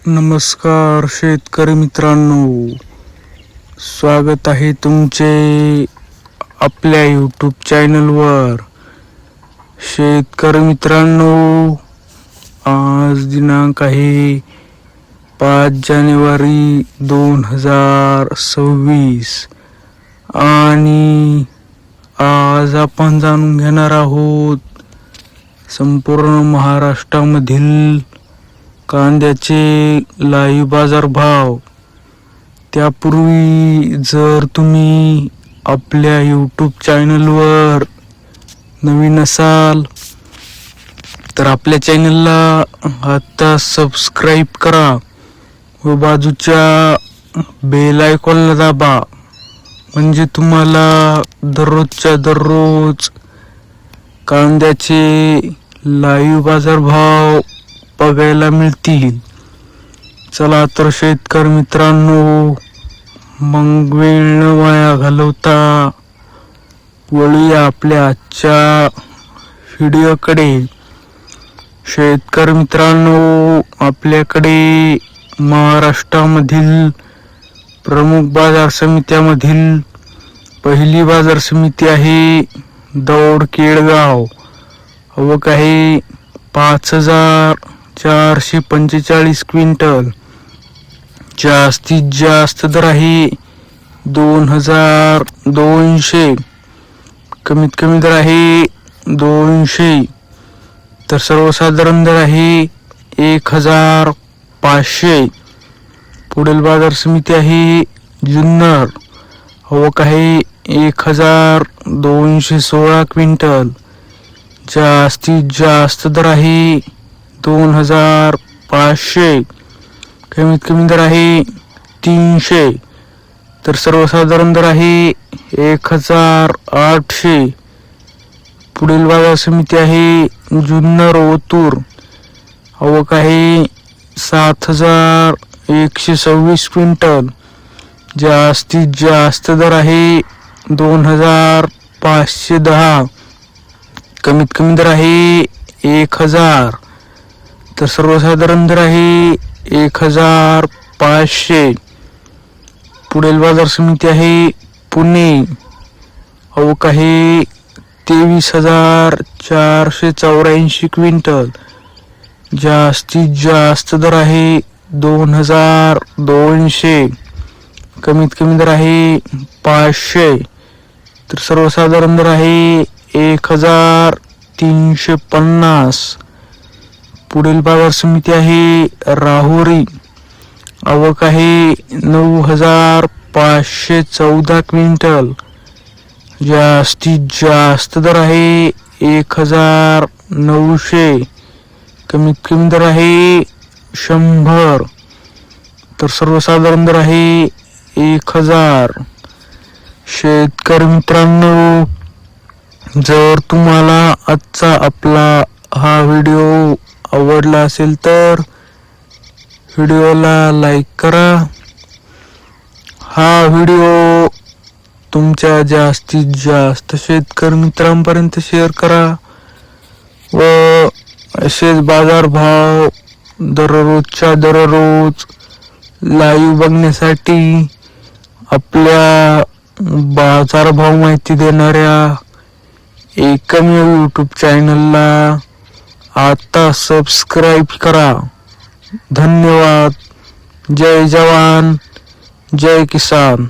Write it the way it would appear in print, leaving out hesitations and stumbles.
नमस्कार शेतकरी मित्रांनो, स्वागत आहे तुमचे आपल्या यूट्यूब चॅनलवर. शेतकरी मित्रांनो, आज दिनांक आहे 5 जानेवारी 2026 आणि आज आपण जाणून घेणार आहोत संपूर्ण महाराष्ट्रामधील कांद्याचे लाईव्ह बाजार भाव. त्यापूर्वी जर तुम्ही आपल्या यूट्यूब चॅनलवर नवीन असाल तर आपल्या चॅनलला आता सबस्क्राईब करा व बाजूच्या बेल आयकॉनला दाबा, म्हणजे तुम्हाला दररोजच्या दररोज कांद्याचे लाईव्ह बाजार भाव बघायला मिळतील. चला तर शेतकरी मित्रांनो, मग वेळ न वाया घालवता वळूया आपल्या आजच्या व्हिडिओकडे. शेतकरी मित्रांनो, आपल्याकडे महाराष्ट्रामधील प्रमुख बाजार समित्यामधील पहिली बाजार समिती आहे दौंड केडगाव. आवक आहे 5445 क्विंटल. जास्तीत जास्त दर आहे 2200, कमीत कमी दर आहे 200, तर सर्वसाधारण दर आहे 1500. पुढील बाजार समिती आहे जुन्नर. आवक आहे 1216 क्विंटल. जास्तीत जास्त दर आहे 2500, कमीत कमी दर आहे 300, तर सर्वसाधारण दर आहे 1800. पुढील बाजार समिती आहे जुन्नर ओतूर. आवक आहे 7126 क्विंटल. जास्तीत जास्त दर आहे 2510, कमीत कमी दर आहे 1000, तर सर्वसाधारण दर आहे 1500. पुढील बाजार समिती आहे पुणे. आवक आहे 23484 क्विंटल. जास्तीत जास्त दर आहे 2200, कमीत कमी दर आहे 500, तर सर्वसाधारण दर आहे 1350. पुढील बाजार समिती आहे राहुरी. आवक आहे 9514 क्विंटल. जास्तीत जास्त दर आहे 1900, कमीत कमी दर आहे 100, तर सर्वसाधारण दर आहे 1000. शेतकरी मित्रांनो, जर तुम्हाला आजचा आपला हा व्हिडिओ आवडला असेल तर व्हिडिओला लाईक करा. हा व्हिडिओ तुमच्या जास्तीत जास्त शेतकरी मित्रांपर्यंत शेअर करा व असेच बाजार भाव दररोजच्या दररोज लाईव्ह बघण्यासाठी आपल्या बाजारभाव माहिती देणाऱ्या एकमेव यूट्यूब चॅनलला आता सबस्क्राईब करा. धन्यवाद. जय जवान, जय किसान.